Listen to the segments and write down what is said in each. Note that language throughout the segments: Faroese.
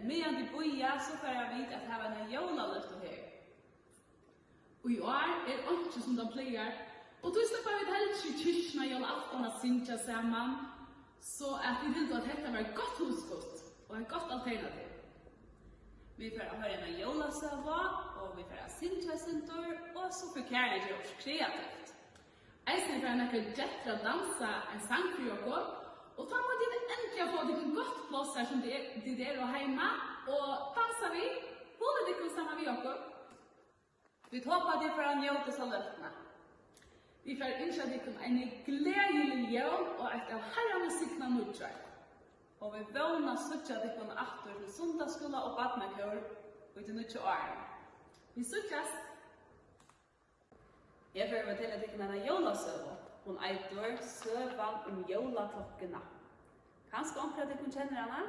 medan de boja så får jag vid att ha en jólalöfte här. Och i år inte som de plejer. Och då släpper vi helst i kyrkna julafton att synka samman. Så att vi vill att detta var ett gott husgått och ett gott alternativ. Vi får höra en jolasöva och vi får synka syntor och så får Karen göra oss kreativt. Eisen får en jättra dansa en sang för Jakob. Och då måste vi äntligen få det gott plats här som det är och hemma. Och dansar vi, håller det konsamma med Jakob. Vi hoppas det för att njuta så löftena. Vi får önska dig en glädjelig jul och ett av herrarna signa nutjar. Och vi vånar söka dig på en aftur till söndagsskola och badmakör och till nutjar år. Vi sökas! Jag får fortälla dig en jolasöva. Hon eitur søvan jólaklokkerna. Kanskje omkring dere kjenner henne?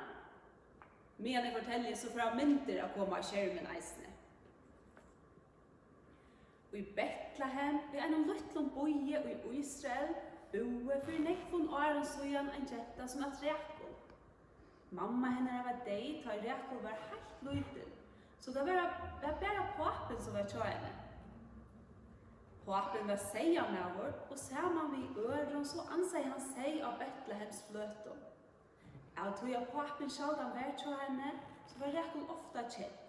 Men jeg forteller så fra mynter å komme av skjermen eisene. Og i Betlehem, i en liten boje og i Israel, boe for nekvån åren søyan en jetta som er Rekol. Mamma henne var deg, da Rekol var helt liten, så det var bare papen som var tjøyene. Papen var seia med vår, og saman vi øren så ansei han seg av Betlehems fløtum. Av tog jeg papen sjaldan var tjøyene, så var Rekol ofta kjent.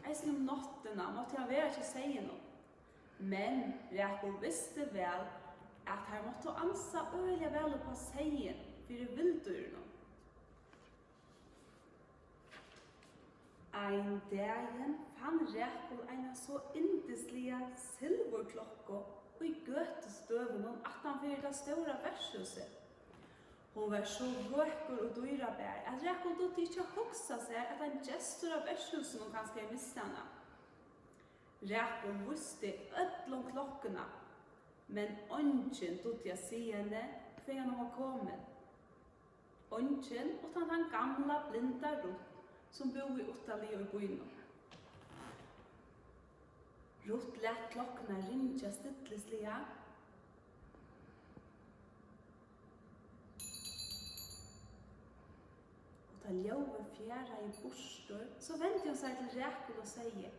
Eisen om nottena måtte han være ikke seie noe. Men Rekol visste vel at han måtte ansa øyelig vel på seien for vildurene. Ein dagen fann Rekol en så indeslige silverklokka og i gøtestøven at han fyrir det store vertshuset. Hon var så vøkker og dyrabær at Rekol dotte ikke hoksa seg at en gestor av vertshuset noen kanskje miste henne. Rekol visste ødlom klokkene, men ongen dotte jeg si henne før han var kommet. Ongen utan den gamla blinda Ruth som bor i Ottali og i Boino. Ruth lät klokkene rinja stilleslige. Og da ljøve fjæra i bostor, så vendte hun seg til Rekol og sier: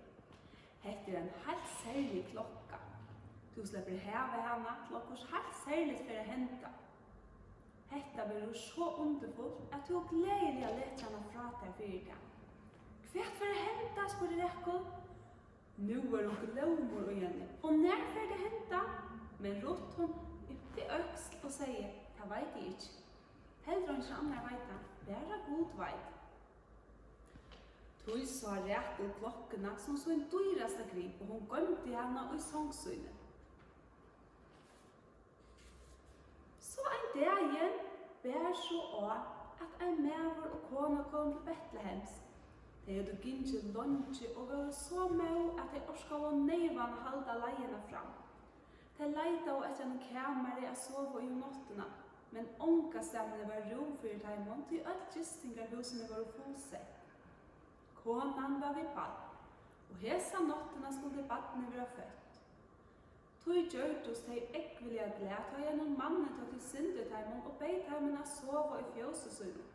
«Hette en helt særlig klokka. Du slipper heve henne til okkurs helt særlig for å hente. Hetta blir så underfullt at du gledelig har lett henne fra deg for det. Hva for å hente, spurte Rekol. Nå hun glömmer igjen, og når for det hente? Men Ruth hun yppte øksel og sier: «Det vet jeg ikke. Heller ikke andre vet det, bare god vet.» Tog sa Rekol klokkene som så en dyreste grip, og hun gømte henne i sangsynet. Så en dagen bær så av at en maver og kone kom til Betlehems. De hadde gynnset lunsje og var så med at de orskade å nøyvene halda leiene fram. De leita etter en kamer å sove i nottene, men onka stemmene var ro for dem til alt gistingerhusene var fullsett. Konan var vid bad, og hesa nottene skulle badene være født. Tog gjørtes de ekvelige glede til gjennom mannen til syndet dem og beit dem å sove i fjøsesøyne.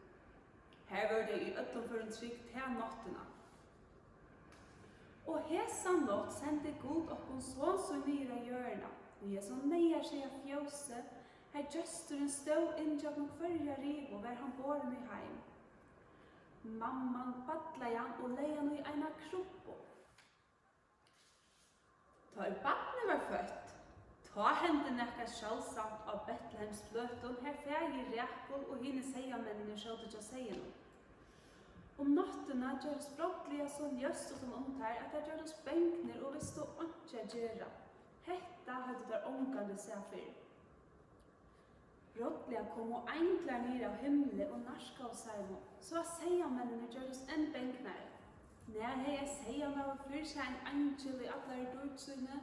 Her var det i ødlom for en trygg til nottene. Og hesa nott sendte Gud oppom så nyre hjørne, og jeg så neier seg av fjøse, her gjøsteren stod inn til noen førre riv og var han båren i heim. Mamman badla han og leie han i en kroppo. Da badne var født, ta hendte nekka sjálfsamt av Betlehems fløtum, her fægir Rekol og hine seiamennene skjølte til å seie noe. Om nattene gjøres brottlige så ljøst og som omtær at det gjøres benkner og visste å ikke gjøre. Hetta hadde der omgående seg for. Brottlige kom og enkler ned av himmelen og narska av seg nå, så at seiamennene gjøres en benkner. Når jeg sier meg og fyrer seg en angel i alle dødsynene,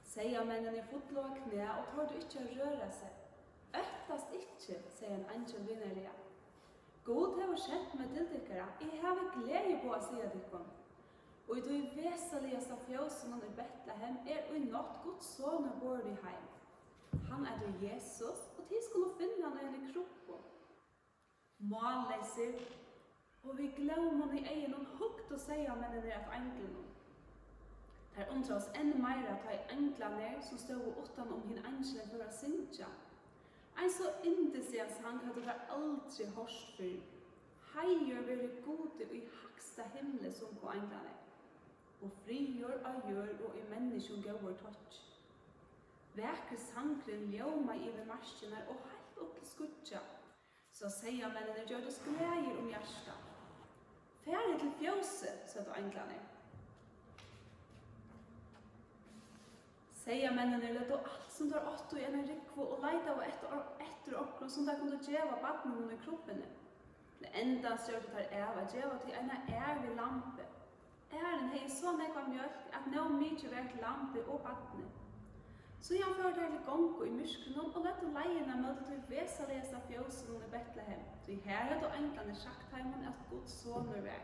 sier mennene fotlå av knæ og tar du ikke å røre seg. Øktast ikke, sier en angel vinnerlige. God har skjent med tildykkere, jeg har glede på å si dykken. Og i det veseligaste fjøsene i Betlehem i natt Guds son og bor i heim. Han du Jesus, og de skulle finne han i kroppen. Målleser, Og vi glömmer i egen og hukt og sier mennene at englen. Der undrer oss ännu mer at de englaner som stod utan om hin engelen for å synge. En så indesiga sang hadde det aldri hørt før. Heier være gode i haksta himle som på englene. Og frigjør av gjør og i mennesken går touch. Vækre sangren ljoma i ved marskene og helt opp til skutja. Så sier mennene gjør det gleder om hjertet. Færre til fjøse, sa du englene. Sier mennene lød og alt som der åtto i en rikvo og leida og etter okkur som der kunne djeva badnen under kroppene. Det enda størte der av at djeva til en ærlig lampe. Æren hei så nekva mjölk at nå mykje vært lampe og badne. Så han førte her til gongo i myskenen og lette leiene møte til vesalesa fjøsen under Betlehem. Så her hadde englene sagt heimen at Guds soner vær.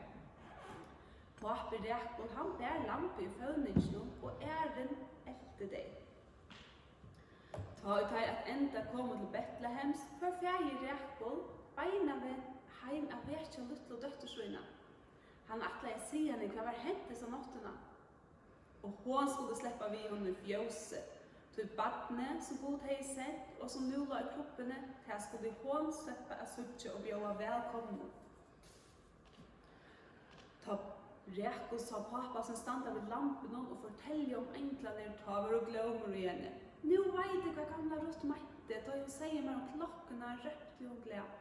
Papi Rekol, han bær lampe i føvningen og æren etter deg. Ta ut her at enda kom til Betlehems, for fjerde Rekol, beina ved heim av vekja luttle og døttersøyna. Han atleie si henne hva var hentes av nottena. Og hon skulle sleppa vi under fjøse, til badne som god hei sett, og som nu la i kroppene, til skulle hon sleppa av suttje og bjøa velkomne. Ta Rekol sa pappa som standa vid lampen og fortelje om enklene taver og glömmer igjen. Nu veit jeg hva gamla Ruth mette, da hun sier meg om klokkene, røpte hun gled.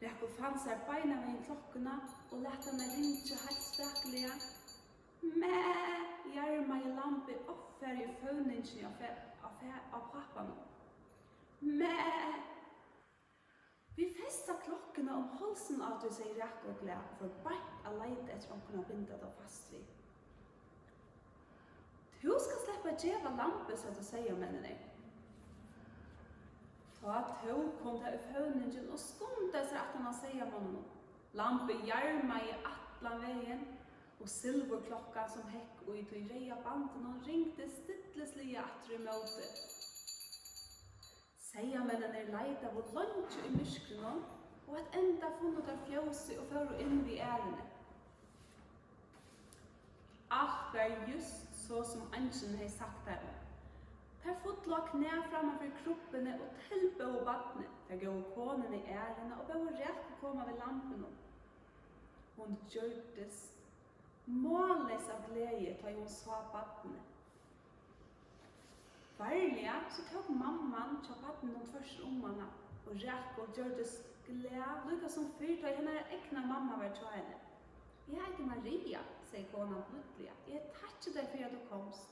Rekol fann seg beina ved klokkene og lette henne ringe helt spekkelige. Gjerma i lampe offer i føvningen av pappa nå. Vi festa klokkene om halsen av du sier Rekol gled, for bare å leite etter å kunne binde det fast vid. Du skal slippe djeva lampe, så du sier mennene. Ta tog kom det i føvningen og skunde seg at han sier mannen. Lampe gjerma i atlan veien, og silverklokka som hekk og i tog reia banden og ringte stilleslige atre i møte. Sier mennene leita hvor langt i myskene, og at enda funnet av fjøse og fører inn i ærene. Alt var just så som angelen hei sagt her. Der fotla knæ framfor kroppene og tilbå badne. Der gå konen i ærene og bør rett komme ved lampen. Hun gjørtes måles av glede da hun sa badne. Varlige så tok mamman til badne noen først henne, og Rekol gjørtes glede, lukka som fyrt da henne egna mamma var til henne. Jeg heter Maria, sier konen plutselig. Jeg takker deg for at du komst.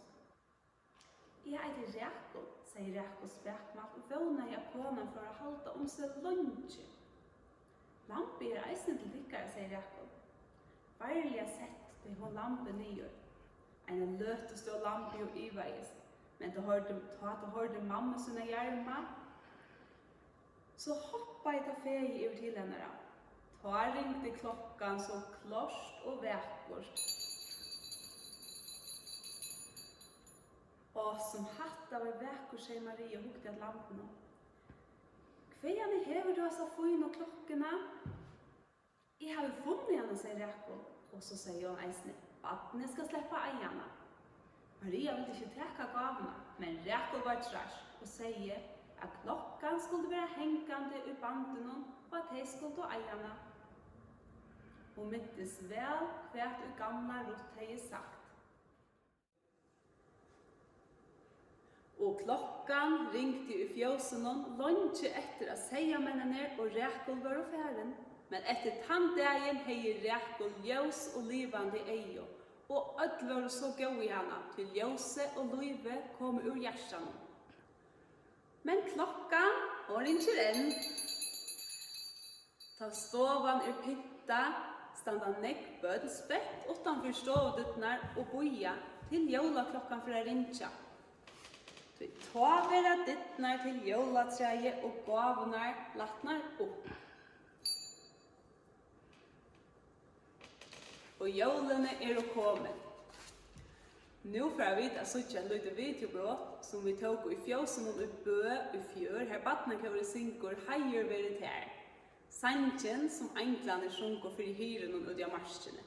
Jeg heter Rekol, sier Rekol spekmalt, og vågner jeg konen for å halda om seg lunge. Lampe eisen til lykkere, sier Rekol. Varlig sett det hun lampe nyer. En løteste lampe og iveis, men da hørte mamma sine hjerma, så hoppa jeg til ferie over til henne. Ta ringte klokkan så klart og vekkort. Og som hatt av vekkort, sier Maria og hukte at lampen. Hva hever du altså føyne og klokkene? Jeg har jo funnet henne, sier Rekol. Og så sier hun eisne, badne skal slippe eierne. Maria ville ikke teka gavene, men Rekol var trash og sier at klokkan skulle være hengande i banden og at de skulle eierne. Hun myntes vel hvert og gamla Ruth hei sagt. Og klokkan ringte i fjøsen langt etter å seie mennene og Rekol var og færen. Men etter tanndagen hei Rekol ljøs og livande eio, og ødel var så gå i henne til ljøse og live kom ur hjertan. Men klokkan ringer enn. Ta stovan pynta, standa nekkbød spett utanfor stovdutnar og boja til jólaklokkan for å rinja. Ta vera dittnar til jólatreie og gavnar latnar opp. Og jólene å komme. Nå får vi vite at en lite videobrott som vi tok i fjøsen og i bø i fjør, her badna kan vi synker heier verit her. Sanchen som englarna sjunker för i hyren och udja marskene.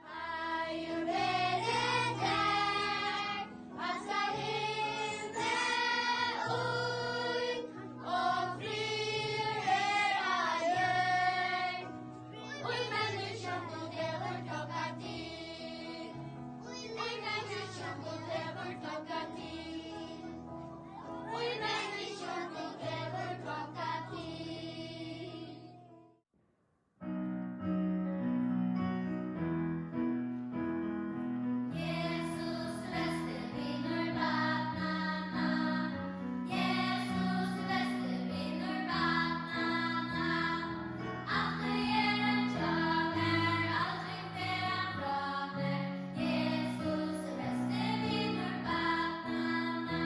Are you ready there? Passa himne ut och frier ajöj. Oj människan och lever klocka tid. Oj människan och lever klocka tid. Oj människan och lever klocka tid. Jesus väste vinner vattnarna. Jesus väste vinner vattnarna. Allt du ger en tjamer, aldrig flera framer. Jesus väste vinner vattnarna.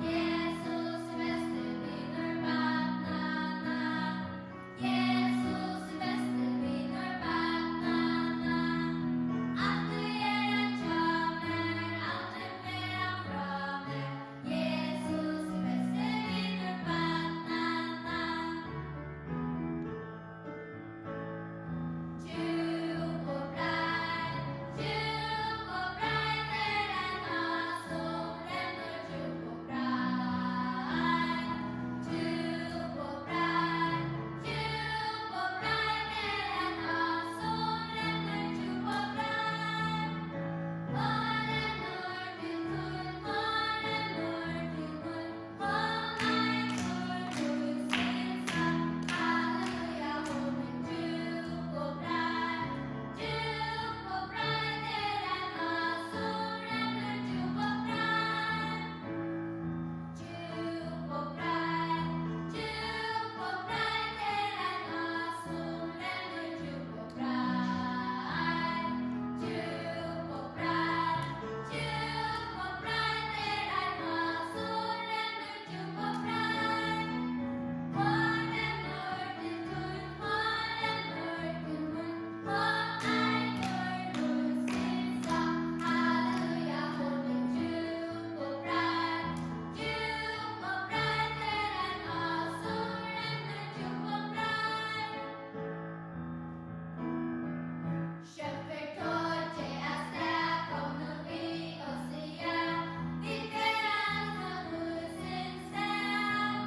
Jesus väste vinner vattnarna. Jesus väste vinner vattnarna. Allt du ger en tjamer, aldrig flera framer. Jesus väste vinner vattnarna. Djup och brett är denna som lämnar djup och brett. Djup och brett är denna som lämnar djup och brett. Varen når din mun, varen når din mun. Håll mig för husinsa, halleluja, håll min djup och brett. Djup och brett är denna som lämnar djup och brett. Djup och brett är denna som lämnar djup och brett. Djup och brett är denna som lämnar djup och brett. Hålen når din mun, hålen når din mun. Håll mig för husinsa, halleluja, håll min djup och brett. Djup och brett är denna som lämnar djup och brett. Köper torte är städ, kom nu vi och säga, vi färdas från husens städ.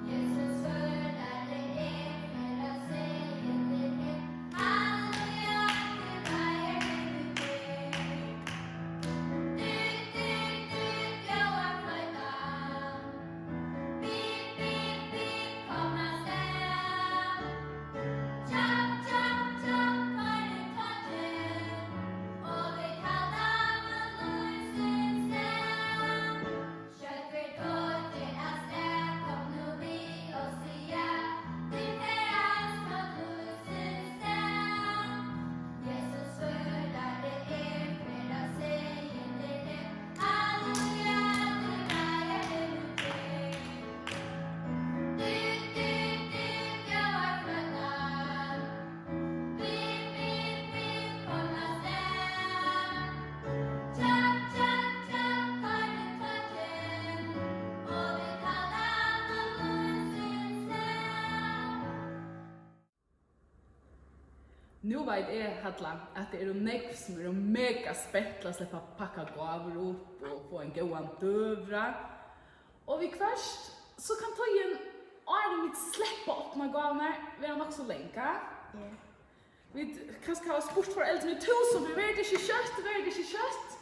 Jesus skördade er för att säga det är, halleluja, till varje människa. Dyk, jag är flöjtan. Bip, komma städ. Tjapp, har du tagit? Och vi kallar husens städ. Köper torte är städ, kom nu vi och säga, vi färdas från husens städ. Jesus skördade er för att säga det är, halleluja, till varje människa. Dyk, jag är flöjtan. Bip, komma städ. Tjapp, har du tagit? Och vi kallar husens städ. Nu vet jag, Hadla, att det är nekv som är mega spettla att släppa packa gaver upp och få en goan dövra. Och vi kvärst så kan ta igen och vi släppa öppna gavarna, vi har nog så länka. Vi kanske har spurt för äldre tusen, vi vet inte kött.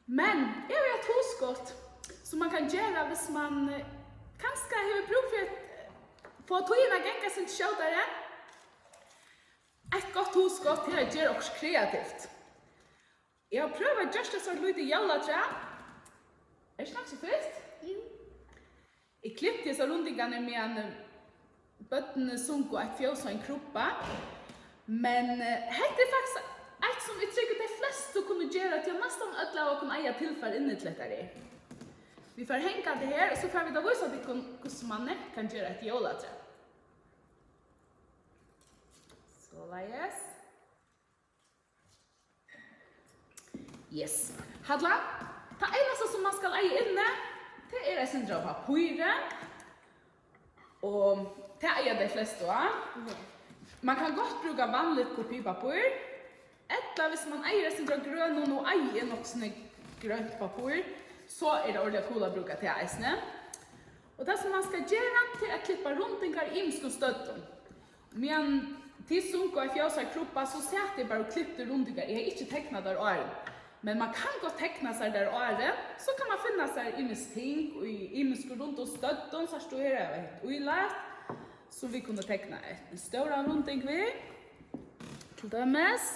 Men jag vet hosgott som man kan göra hvis man kanske har bruk för att få tøyna gänga sin kjöldare. Ett gott hosgott till att göra också kreativt. Jag har prövat just det så lite jalla-trä. Är det snart så fyrst? Jag klippte så rundingarna med en bötten sunko ett fjås och en kroppa. Men här är faktiskt ett som vi tycker de flesta kunde göra till nästan ödla och kunna äga tillfälle in i det. Vi får hänga det här och så får vi då visa att hur man kan göra ett jalla-trä. Så yes. Yes. Hadla, det enaste som man ska äga inne, det är en syndrom av papyre. Och det är de flesta, va? Man kan gott bruka vanligt kopipapper. Eller hvis man eier sin grønn og eier nok sånne grønt papper, så er det ordentlig cool å bruke til eisene. Og det som man skal gjøre til å klippe rundingar i imsk og støtten. Men til sunker i fjøsar kroppa, så setter jeg bare og klippte rundingar. Jeg har ikke teknet der åren. Men man kan godt tekna seg der året, så kan man finna seg imsk ting, og imsk rundt og støtten, så står jeg helt uilagt. Så vi kunne tekna en større runding vi, til dømes.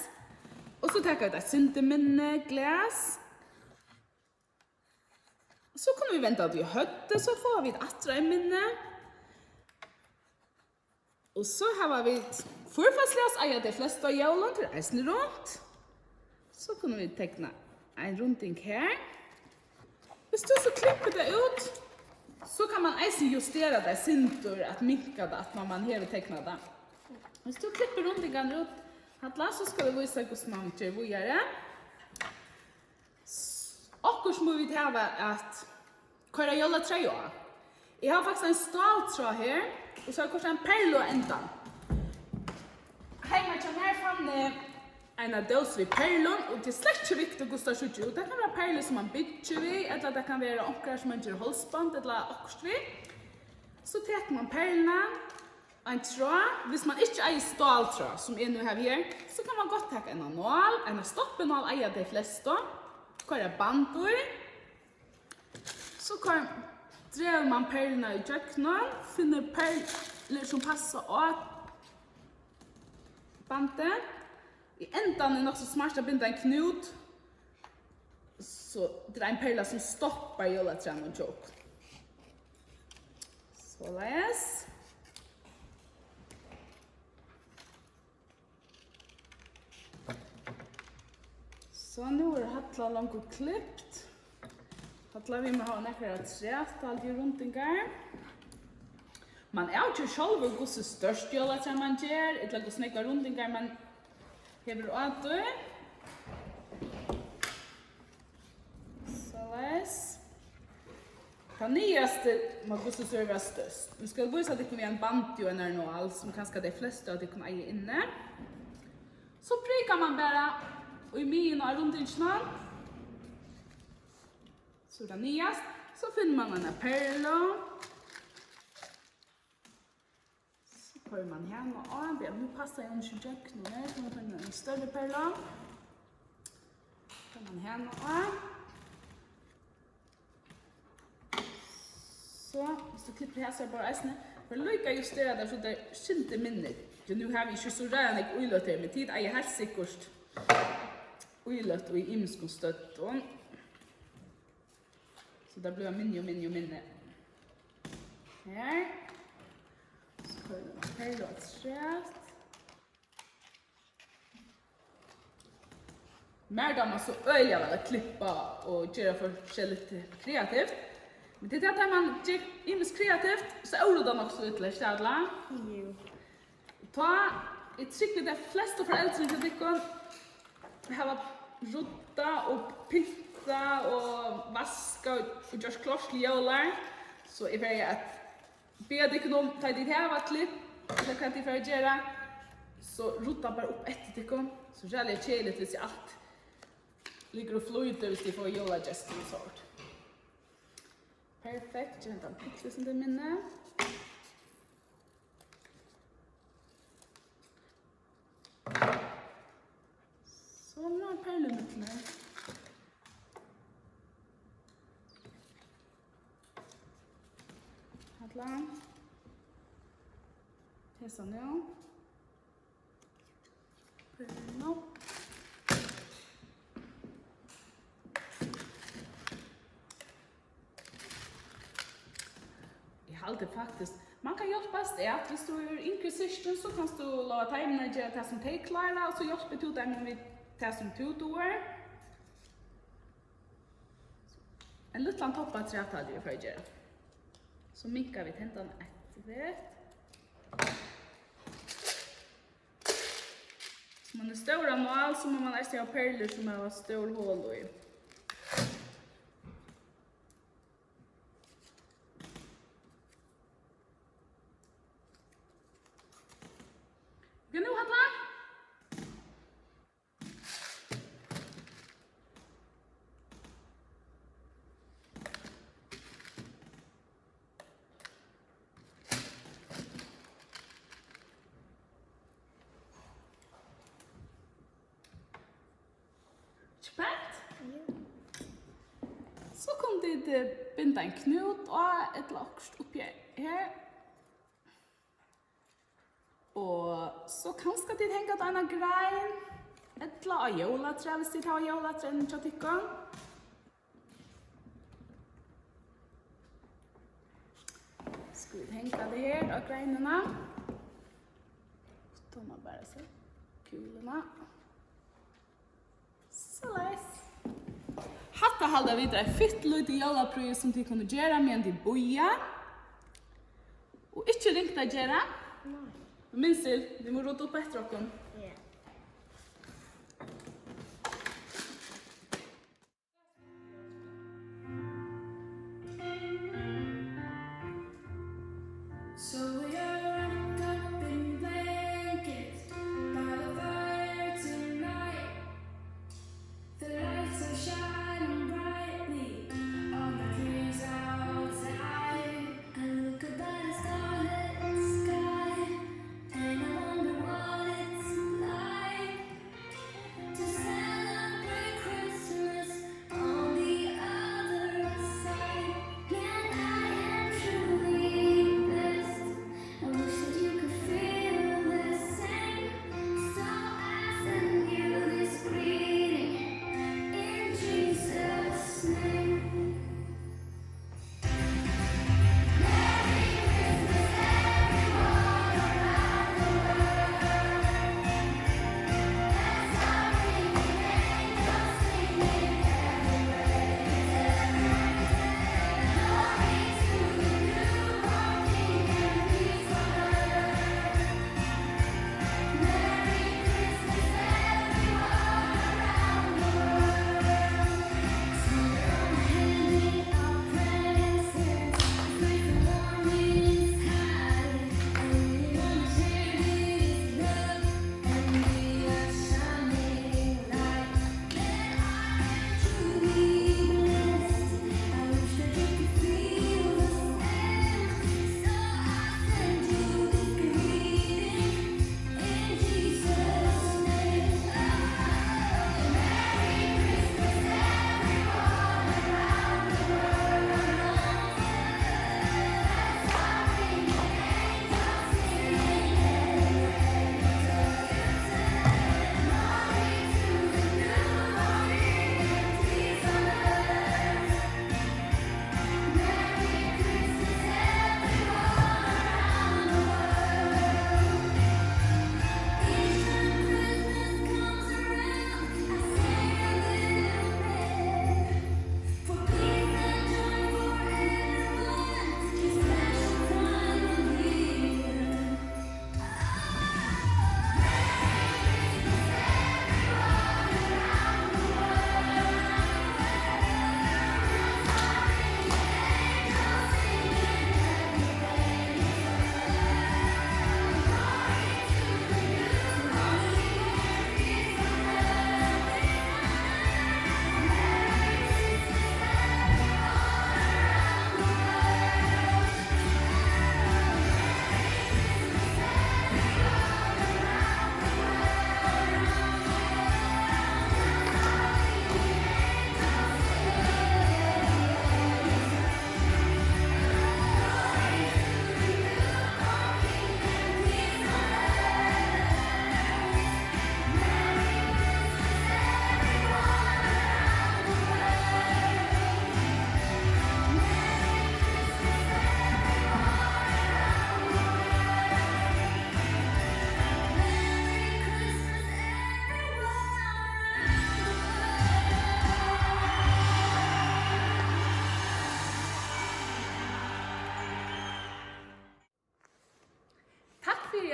Og så tar jeg et synteminne, glas. Så kunne vi vente at vi høtte, så får vi et atra i minne. Og så har vi forfallslas eier de fleste av jævlen til eisen rundt. Så kunne vi tekna en runding her. Hvis du så klipper det ut, så kan man eisen justera det sintor at minka det, at man hever tekna det. Hvis du klipper rundingen ut, Hadla, så skal du vise hvordan man gjør videre. Akkurat må vi ta at hva er jøla trøya? Jeg har faktisk en ståltråd her, og så har jeg kanskje en perlo enda. Hei, man kan her fann en døs ved perlon, og det er slett ikke viktig hvordan det ser ut. Det kan være perlo som man bygger ved, eller det kan være akkurat som man gjør halsband, eller akkurat ved. Så tar man perlene, en tråd. Hvis man ikke eier ståltråd, som jeg nu har her, så kan man godt ta en nål, en stoppenål eier de fleste. Hva er bandor. Så drev man perlene i kjøkkenen, finner perler som passer av bandet. I enden er nok så smart å binde en knut, så det er en perle som stopper juletræn og tjokk. Så les. Så nu är Hattla långt och klippt. Hattla vi med ha nekrar trätt alltid rundingar. Man är inte själv hur så störst jolla som man gör, eller hur snäcka rundingar man hever åt det. Så läs. Det nyaste man måste serva störst. Nu ska visa att det kommer en bantio eller något som kanske de flesta av det kommer äga inne. Så prikar man bara och i min och runt innan. Så det nyast. Så finner man en perla. Så får man här och nu passar jag inte jack nu. Så man finner en större perla. Så man här och så klipper jag så bara äsne. För lika justera där så det skinte minnet. Nu har vi inte så rätt och illat med tid. Jag är helt säkert uillat och i imskon stötton. Så det blir minne. Här. Så kollar vi här då strätt. Mer då man så öliga väl att klippa och göra för lite kreativt. Men det är att man gör imsk kreativt så är det också utlöst alla. Jo. Ta ett skick de flesta föräldrar till dickon har rutta och pynta och vaska och göra klossliga jolar. Så är det att be dickon om ta dit här var klipp eller kan det för göra så rutta bara upp ett dickon så jävla cheligt vis allt ligger och flyter vis det får jola just en sort. Perfekt, jag har en pixel som det minne. Så nu har perlen med. Hattla. Testa nu. Perlen upp. Alltid faktiskt. Man kan hjälpas det att hvis du är inkvisistion så kan du låta tajmna göra det som de klarar och så hjälper du dem med det som du doer. En liten toppa trätt hade jag för att göra. Så minkar vi tändan ett. Så man är stora mål så må man nästan ha perler som har stor hål i. kunde det binda en knut og et lakst oppi her. Og så kanskje de tenker at en grein, et la av jolatre, hvis de tar jolatre enn til tykken. Skal vi tenke det her av greinene. Så tar man bare så kulene. Så leis. Hatta halda vidare fitt lite jolaprøy som de kunne gjøre med de boja. Og ikke ringt å gjøre. Minnsel, vi må råde opp etter okken. Ja. So we are wrapped up in blankets by the fire tonight. The lights are shining brightly on the trees outside. I look up at the starlit sky, and I wonder what it's like to celebrate Christmas on the other side. And I am truly blessed. I wish that you could feel the same. So I send you this greeting in Jesus' name.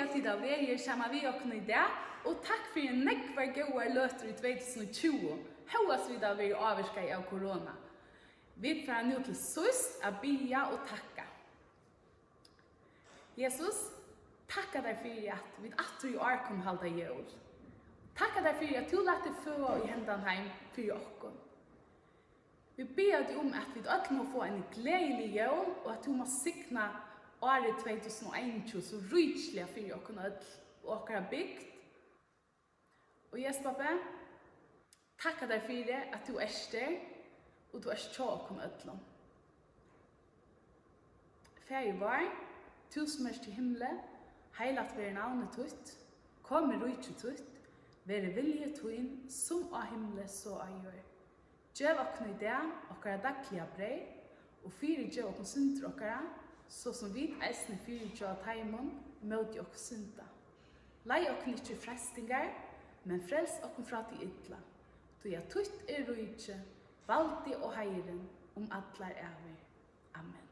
at tid av verger sammen vi åkne i det, og takk for en nekvar gode løter i 2020, høyest vi da vi avvirket av korona. Vi får nå til søst å bia og takka. Jesus, takka deg for at vi atter i år kom halda jul. Takka deg for at du lette få i hendene heim for oss. Vi ber deg om at vi alle må få en gledelig jul, og at du må sikna året 2021 så ryslig for oss og åkere bygd. Og Jesus, pappa, takka deg for at du der, og du er tjåk om ødlom. Færi var, tusenmers til himle, heilat veri navnet tutt, kom i rujtje tutt, veri vilje tuin, som av himle så av jør. Gjev okkur i det, okkara daglige brei, og fyri gjev okkur synder okkara, så som vi eisne fyri gjev taimon, møti okkur synda. Lei okkur ikkje frestingar, men frels okkur fra til ytla. Tog jeg tutt rujtje, valdi og heiren, atlar æver. Amen.